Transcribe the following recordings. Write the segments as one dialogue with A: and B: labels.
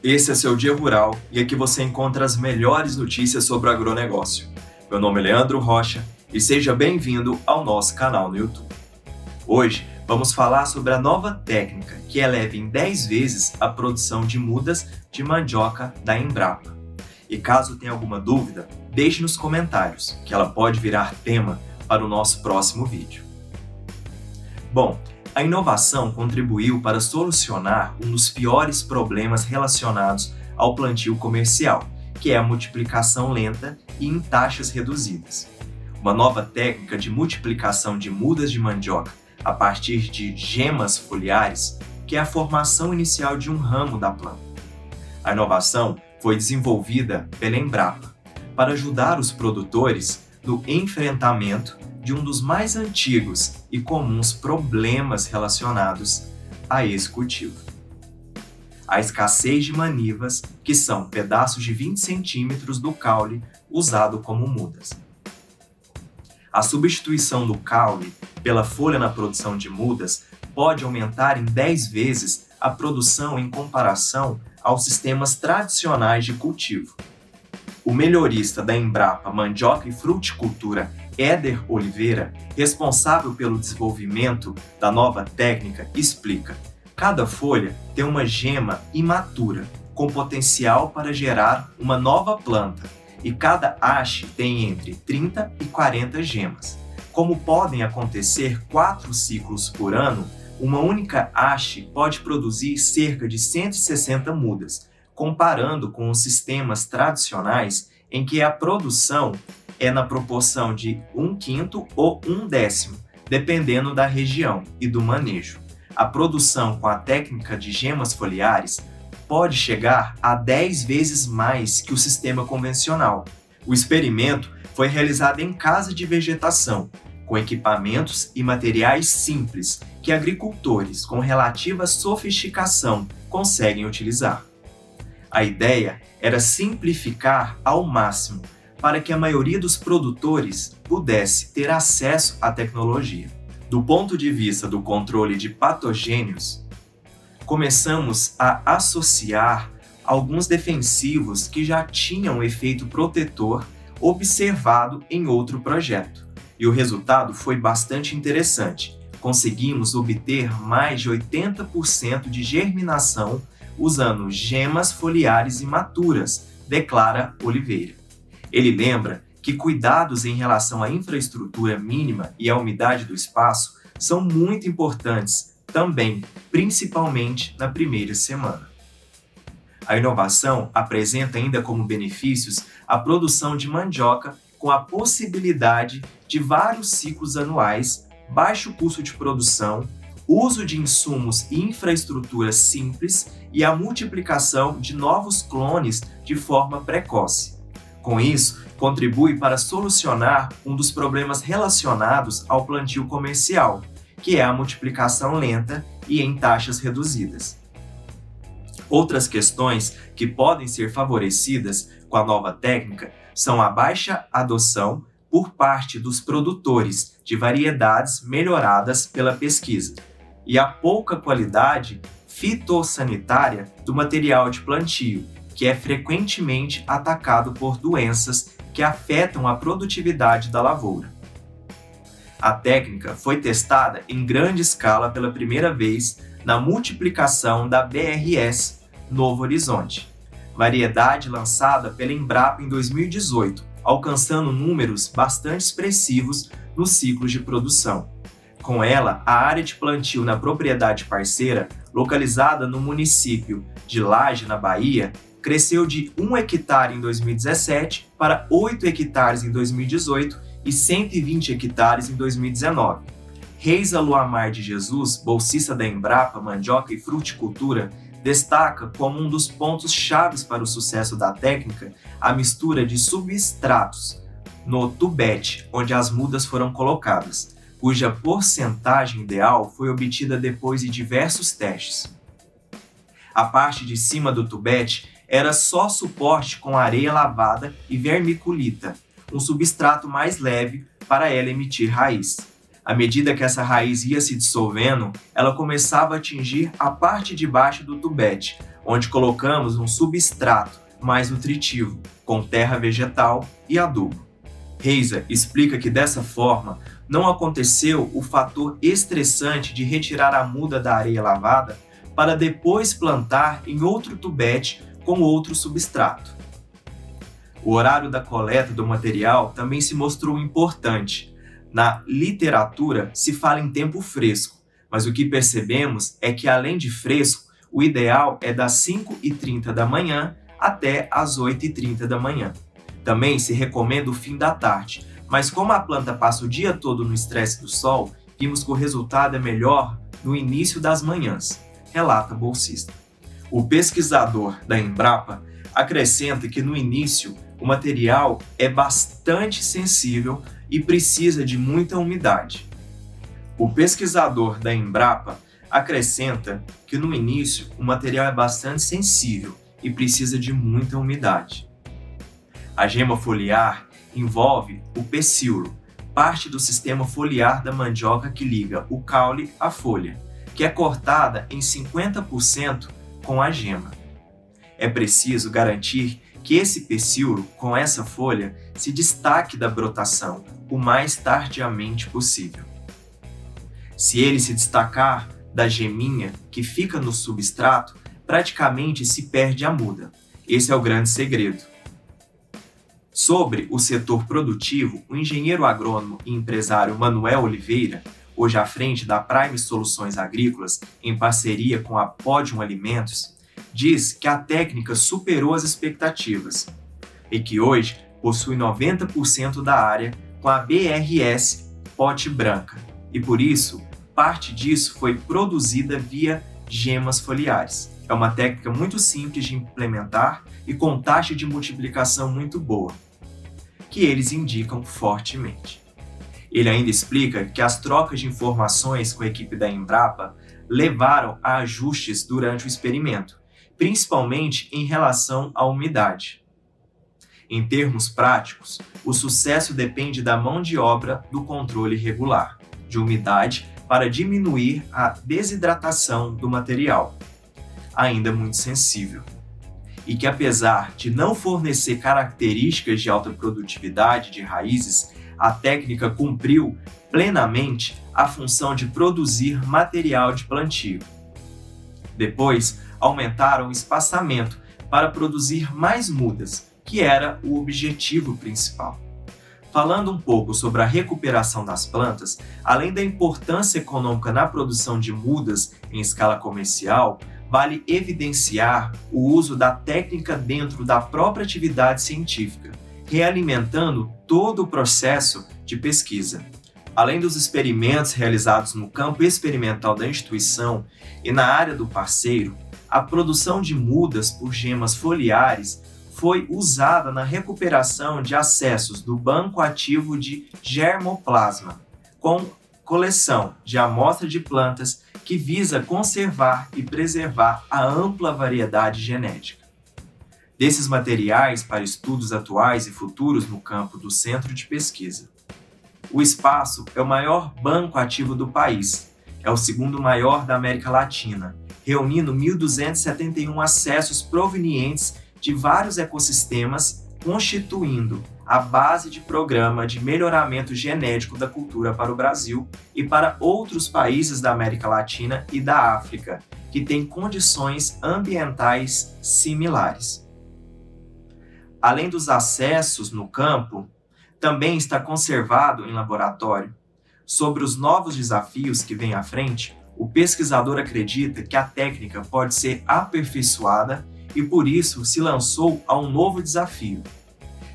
A: Esse é seu Dia Rural e aqui você encontra as melhores notícias sobre o agronegócio. Meu nome é Leandro Rocha e seja bem-vindo ao nosso canal no YouTube. Hoje vamos falar sobre a nova técnica que eleva em 10 vezes a produção de mudas de mandioca da Embrapa. E caso tenha alguma dúvida, deixe nos comentários, que ela pode virar tema para o nosso próximo vídeo. Bom, a inovação contribuiu para solucionar um dos piores problemas relacionados ao plantio comercial, que é a multiplicação lenta e em taxas reduzidas. Uma nova técnica de multiplicação de mudas de mandioca a partir de gemas foliares, que é a formação inicial de um ramo da planta. A inovação foi desenvolvida pela Embrapa para ajudar os produtores no enfrentamento de um dos mais antigos e comuns problemas relacionados a esse cultivo: a escassez de manivas, que são pedaços de 20 centímetros do caule usado como mudas. A substituição do caule pela folha na produção de mudas pode aumentar em 10 vezes a produção em comparação aos sistemas tradicionais de cultivo. O melhorista da Embrapa Mandioca e Fruticultura, Éder Oliveira, responsável pelo desenvolvimento da nova técnica, explica: cada folha tem uma gema imatura, com potencial para gerar uma nova planta, e cada haste tem entre 30 e 40 gemas. Como podem acontecer 4 ciclos por ano, uma única haste pode produzir cerca de 160 mudas, comparando com os sistemas tradicionais em que a produção é na proporção de 1/5 ou 1/10, dependendo da região e do manejo. A produção com a técnica de gemas foliares pode chegar a 10 vezes mais que o sistema convencional. O experimento foi realizado em casa de vegetação, com equipamentos e materiais simples que agricultores com relativa sofisticação conseguem utilizar. A ideia era simplificar ao máximo para que a maioria dos produtores pudesse ter acesso à tecnologia. Do ponto de vista do controle de patogênios, começamos a associar alguns defensivos que já tinham efeito protetor observado em outro projeto. E o resultado foi bastante interessante. Conseguimos obter mais de 80% de germinação usando gemas foliares imaturas, declara Oliveira. Ele lembra que cuidados em relação à infraestrutura mínima e à umidade do espaço são muito importantes também, principalmente na primeira semana. A inovação apresenta ainda como benefícios a produção de mandioca com a possibilidade de vários ciclos anuais, baixo custo de produção, uso de insumos e infraestrutura simples e a multiplicação de novos clones de forma precoce. Com isso, contribui para solucionar um dos problemas relacionados ao plantio comercial, que é a multiplicação lenta e em taxas reduzidas. Outras questões que podem ser favorecidas com a nova técnica são a baixa adoção por parte dos produtores de variedades melhoradas pela pesquisa e a pouca qualidade fitossanitária do material de plantio, que é frequentemente atacado por doenças que afetam a produtividade da lavoura. A técnica foi testada em grande escala pela primeira vez na multiplicação da BRS Novo Horizonte, variedade lançada pela Embrapa em 2018, alcançando números bastante expressivos nos ciclos de produção. Com ela, a área de plantio na propriedade parceira, localizada no município de Laje, na Bahia, cresceu de 1 hectare em 2017 para 8 hectares em 2018 e 120 hectares em 2019. Reisa Luamar de Jesus, bolsista da Embrapa Mandioca e Fruticultura, destaca como um dos pontos chaves para o sucesso da técnica a mistura de substratos no tubete onde as mudas foram colocadas, cuja porcentagem ideal foi obtida depois de diversos testes. A parte de cima do tubete era só suporte com areia lavada e vermiculita, um substrato mais leve para ela emitir raiz. À medida que essa raiz ia se dissolvendo, ela começava a atingir a parte de baixo do tubete, onde colocamos um substrato mais nutritivo, com terra vegetal e adubo. Heiser explica que dessa forma não aconteceu o fator estressante de retirar a muda da areia lavada para depois plantar em outro tubete com outro substrato. O horário da coleta do material também se mostrou importante. Na literatura se fala em tempo fresco, mas o que percebemos é que além de fresco, o ideal é das 5h30 da manhã até as 8h30 da manhã. Também se recomenda o fim da tarde, mas como a planta passa o dia todo no estresse do sol, vimos que o resultado é melhor no início das manhãs, relata bolsista. O pesquisador da Embrapa acrescenta que no início o material é bastante sensível e precisa de muita umidade. O pesquisador da Embrapa acrescenta que no início o material é bastante sensível e precisa de muita umidade. A gema foliar envolve o pecíolo, parte do sistema foliar da mandioca que liga o caule à folha, que é cortada em 50% com a gema. É preciso garantir que esse pecíolo, com essa folha, se destaque da brotação o mais tardiamente possível. Se ele se destacar da geminha que fica no substrato, praticamente se perde a muda. Esse é o grande segredo. Sobre o setor produtivo, o engenheiro agrônomo e empresário Manuel Oliveira, hoje à frente da Prime Soluções Agrícolas, em parceria com a Podium Alimentos, diz que a técnica superou as expectativas e que hoje possui 90% da área com a BRS pote branca e, por isso, parte disso foi produzida via gemas foliares. É uma técnica muito simples de implementar e com taxa de multiplicação muito boa, que eles indicam fortemente. Ele ainda explica que as trocas de informações com a equipe da Embrapa levaram a ajustes durante o experimento, principalmente em relação à umidade. Em termos práticos, o sucesso depende da mão de obra do controle regular de umidade para diminuir a desidratação do material, ainda muito sensível, e que apesar de não fornecer características de alta produtividade de raízes, a técnica cumpriu plenamente a função de produzir material de plantio. Depois, aumentaram o espaçamento para produzir mais mudas, que era o objetivo principal. Falando um pouco sobre a recuperação das plantas, além da importância econômica na produção de mudas em escala comercial, vale evidenciar o uso da técnica dentro da própria atividade científica, realimentando todo o processo de pesquisa. Além dos experimentos realizados no campo experimental da instituição e na área do parceiro, a produção de mudas por gemas foliares foi usada na recuperação de acessos do banco ativo de germoplasma, com coleção de amostra de plantas que visa conservar e preservar a ampla variedade genética. Desses materiais para estudos atuais e futuros no campo do Centro de Pesquisa. O espaço é o maior banco ativo do país, é o segundo maior da América Latina, reunindo 1.271 acessos provenientes de vários ecossistemas, constituindo a base de programa de melhoramento genético da cultura para o Brasil e para outros países da América Latina e da África, que têm condições ambientais similares. Além dos acessos no campo, também está conservado em laboratório. Sobre os novos desafios que vêm à frente, o pesquisador acredita que a técnica pode ser aperfeiçoada e por isso se lançou a um novo desafio.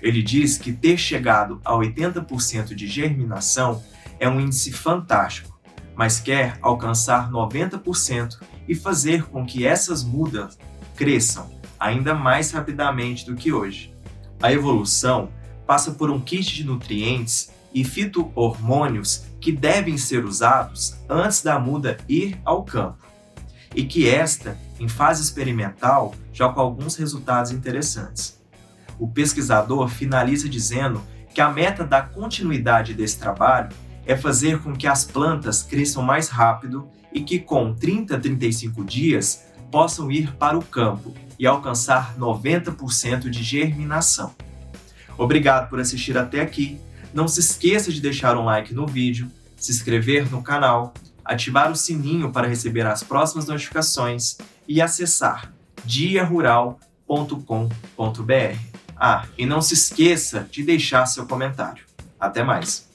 A: Ele diz que ter chegado a 80% de germinação é um índice fantástico, mas quer alcançar 90% e fazer com que essas mudas cresçam ainda mais rapidamente do que hoje. A evolução passa por um kit de nutrientes e fito-hormônios que devem ser usados antes da muda ir ao campo, e que esta, em fase experimental, já com alguns resultados interessantes. O pesquisador finaliza dizendo que a meta da continuidade desse trabalho é fazer com que as plantas cresçam mais rápido e que com 30 a 35 dias possam ir para o campo e alcançar 90% de germinação. Obrigado por assistir até aqui. Não se esqueça de deixar um like no vídeo, se inscrever no canal, ativar o sininho para receber as próximas notificações e acessar diarural.com.br. E não se esqueça de deixar seu comentário. Até mais!